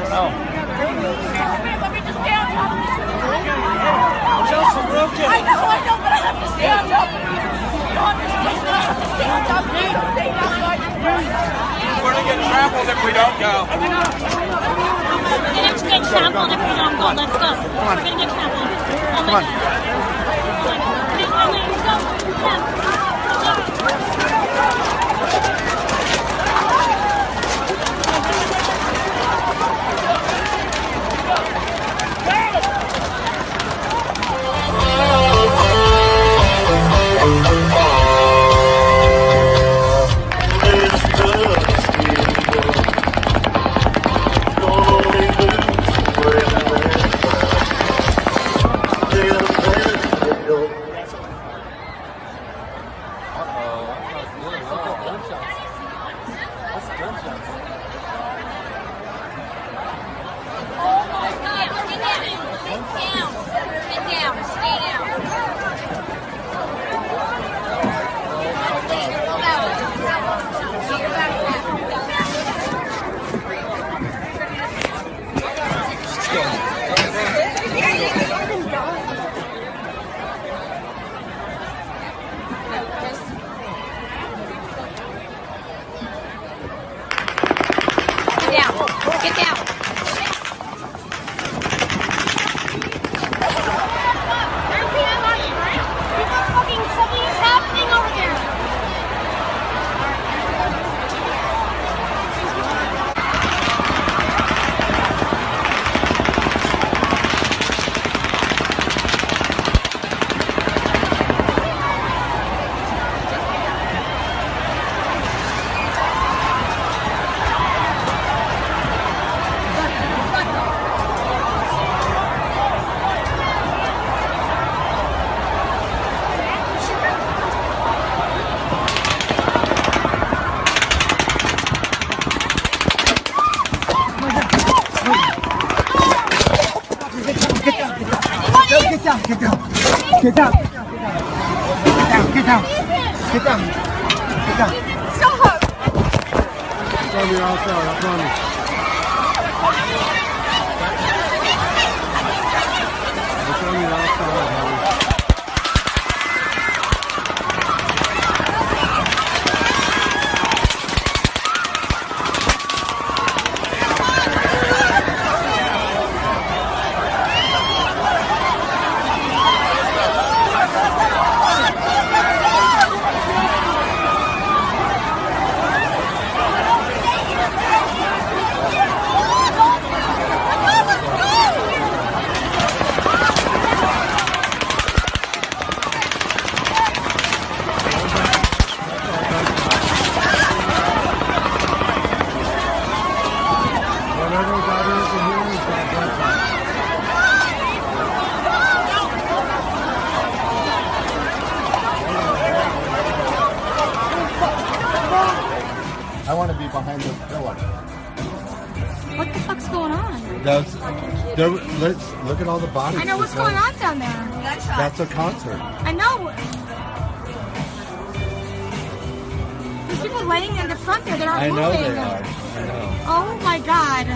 don't know. Let me just stay on top of this. Chelsea, we're okay. I know, but I have to stay on top of it. You don't understand that I have to stay on top of it. Stay down so I can burn. We're gonna get trampled if we don't go. We're gonna get trampled if we don't go. Let's go. We're gonna get trampled. Come on. Let's go. Get down. Something is happening over there. Get down. Get down. Get down. Get down. Get down. Stop! It's on the outside, I promise. It's on the outside, honey. I want to be behind the pillar. What the fuck's going on? Let's look at all the bodies. I know what's going on down there. That's a concert. I know. There's people laying in the front there that aren't moving. I know they are. I know. Oh my god.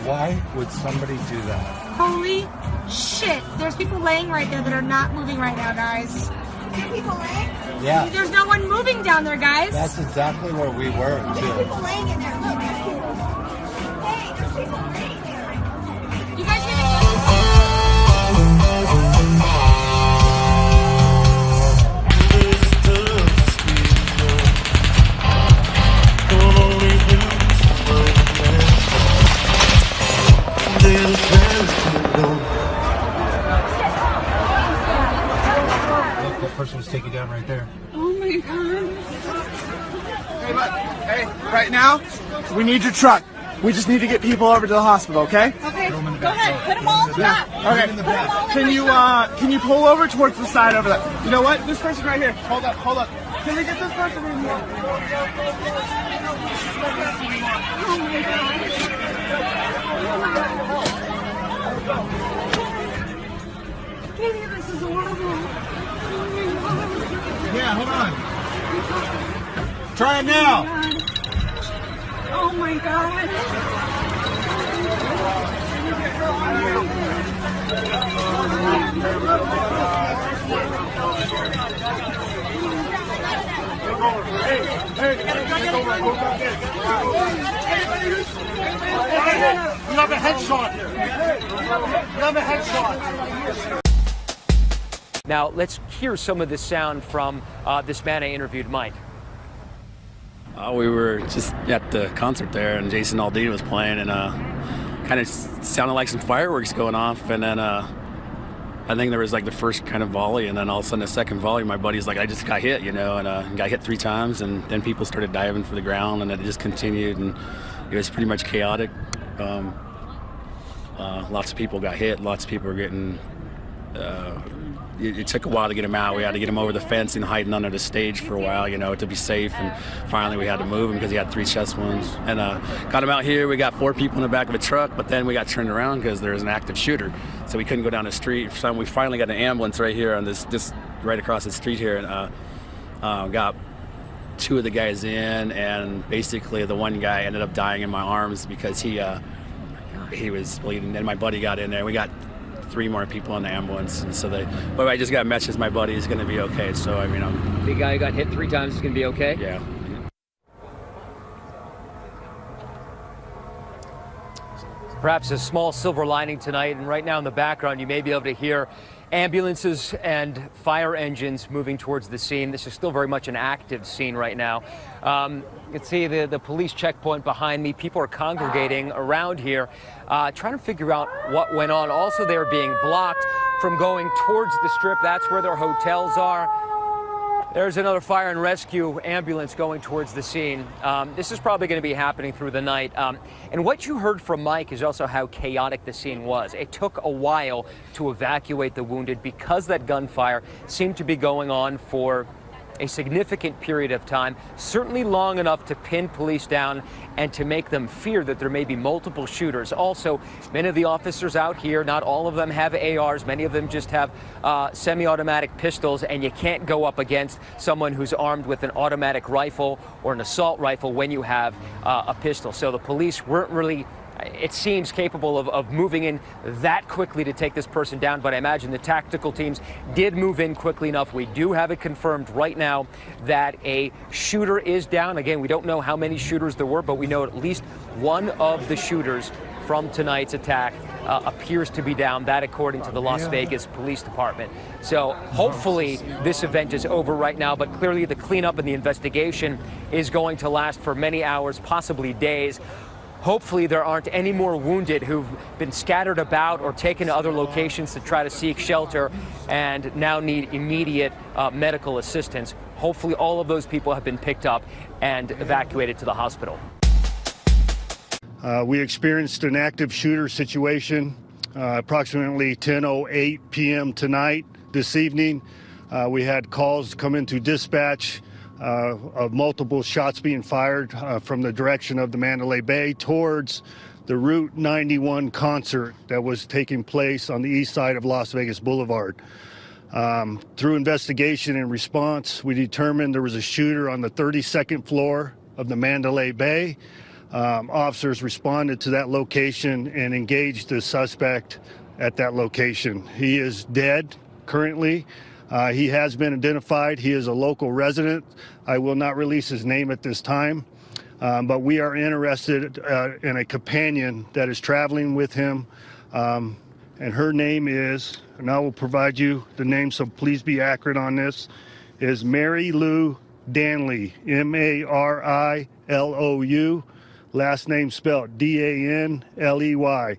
Why would somebody do that? Holy shit. There's people laying right there that are not moving right now, guys. There are people laying? Yeah. There's no one moving down there, guys. That's exactly where we were, There's too. people laying in there. Look, there's people. Hey, there's people laying there. You guys hear the That person was taken down right there. Oh my god. Hey, look. Hey, right now, we need your truck. We just need to get people over to the hospital, okay? Okay, go ahead. Put them all in the back. Okay. Can you pull over towards the side over there? You know what? This person right here. Hold up. Can we get this person in here? Oh my god. Katie, this is horrible. Yeah, hold on. Try it now. Oh my God. You have a headshot. You have a headshot. Now, let's hear some of this sound from this man I interviewed, Mike. We were just at the concert there, and Jason Aldean was playing, and kind of sounded like some fireworks going off. And then I think there was like the first kind of volley, and then all of a sudden the second volley, my buddy's like, I just got hit, you know, and got hit 3 times, and then people started diving for the ground, and it just continued, and it was pretty much chaotic. Lots of people got hit, lots of people were getting it took a while to get him out. We had to get him over the fence and hiding under the stage for a while, you know, to be safe. And finally we had to move him because he had 3 chest wounds. And got him out here. We got 4 people in the back of a truck, but then we got turned around because there was an active shooter. So we couldn't go down the street. So we finally got an ambulance right here on this right across the street here, and got 2 of the guys in, and basically the one guy ended up dying in my arms because he was bleeding. And my buddy got in there. We got 3 more people in the ambulance, and so but I just got a message my buddy is going to be okay. So I mean, The guy who got hit 3 times is going to be okay? Yeah. Perhaps a small silver lining tonight, and right now in the background you may be able to hear ambulances and fire engines moving towards the scene. This is still very much an active scene right now. You can see the police checkpoint behind me. People are congregating around here, trying to figure out what went on. Also, they're being blocked from going towards the Strip. That's where their hotels are. There's another fire and rescue ambulance going towards the scene. This is probably going to be happening through the night. And what you heard from Mike is also how chaotic the scene was. It took a while to evacuate the wounded because that gunfire seemed to be going on for a significant period of time, certainly long enough to pin police down and to make them fear that there may be multiple shooters. Also, many of the officers out here, not all of them have ARs, many of them just have semi-automatic pistols, and you can't go up against someone who's armed with an automatic rifle or an assault rifle when you have a pistol. So the police weren't really, it seems, capable of moving in that quickly to take this person down, but I imagine the tactical teams did move in quickly enough. We do have it confirmed right now that a shooter is down. Again, we don't know how many shooters there were, but we know at least one of the shooters from tonight's attack appears to be down. That according to the Las Vegas Police Department. So hopefully this event is over right now, but clearly the cleanup and the investigation is going to last for many hours, possibly days. Hopefully there aren't any more wounded who've been scattered about or taken to other locations to try to seek shelter and now need immediate medical assistance. Hopefully all of those people have been picked up and evacuated to the hospital. We experienced an active shooter situation approximately 10:08 p.m. tonight, this evening. We had calls come into dispatch of multiple shots being fired from the direction of the Mandalay Bay towards the Route 91 concert that was taking place on the east side of Las Vegas Boulevard. Through investigation and response, we determined there was a shooter on the 32nd floor of the Mandalay Bay. Officers responded to that location and engaged the suspect at that location. He is dead currently. He has been identified. He is a local resident. I will not release his name at this time, but we are interested in a companion that is traveling with him, and her name is, and I will provide you the name, so please be accurate on this, is Mary Lou Danley, M-A-R-I-L-O-U, last name spelled D-A-N-L-E-Y.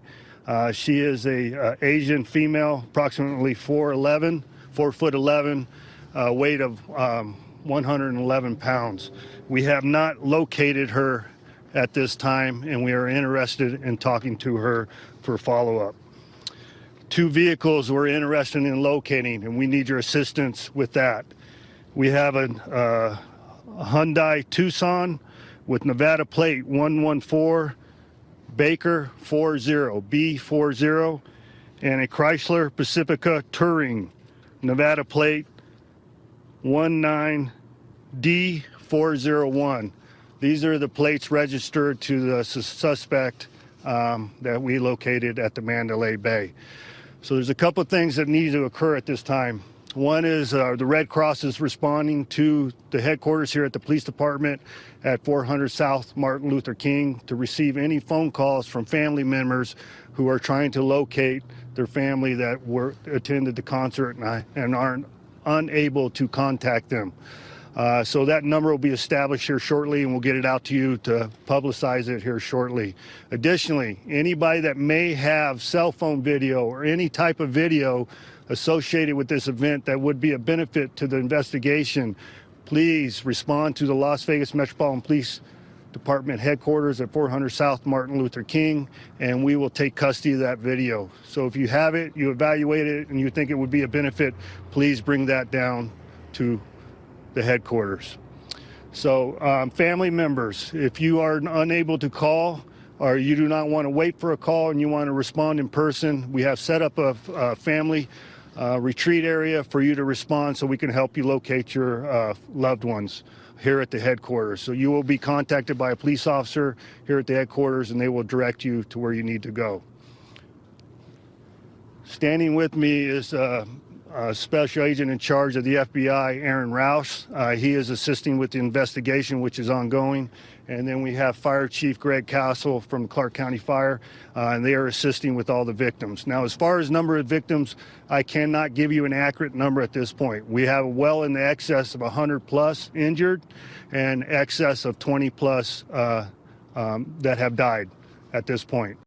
She is a Asian female, approximately 4 foot 11, weight of 111 pounds. We have not located her at this time, and we are interested in talking to her for follow-up. 2 vehicles we're interested in locating, and we need your assistance with that. We have a Hyundai Tucson with Nevada plate 114 Baker 40 B40, and a Chrysler Pacifica Touring Nevada plate 19D401. These are the plates registered to the suspect that we located at the Mandalay Bay. So there's a couple of things that need to occur at this time. One is the Red Cross is responding to the headquarters here at the police department at 400 South Martin Luther King to receive any phone calls from family members who are trying to locate their family that attended the concert and aren't unable to contact them. So that number will be established here shortly, and we'll get it out to you to publicize it here shortly. Additionally, anybody that may have cell phone video or any type of video associated with this event that would be a benefit to the investigation, please respond to the Las Vegas Metropolitan Police Department headquarters at 400 South Martin Luther King, and we will take custody of that video. So if you have it, you evaluate it, and you think it would be a benefit, please bring that down to the headquarters. So family members, if you are unable to call or you do not want to wait for a call and you want to respond in person, we have set up a family retreat area for you to respond so we can help you locate your loved ones here at the headquarters. So you will be contacted by a police officer here at the headquarters, and they will direct you to where you need to go. Standing with me is Special Agent in charge of the FBI, Aaron Rouse. He is assisting with the investigation, which is ongoing. And then we have Fire Chief Greg Castle from Clark County Fire, and they are assisting with all the victims. Now, as far as number of victims, I cannot give you an accurate number at this point. We have well in the excess of 100 plus injured and excess of 20 plus that have died at this point.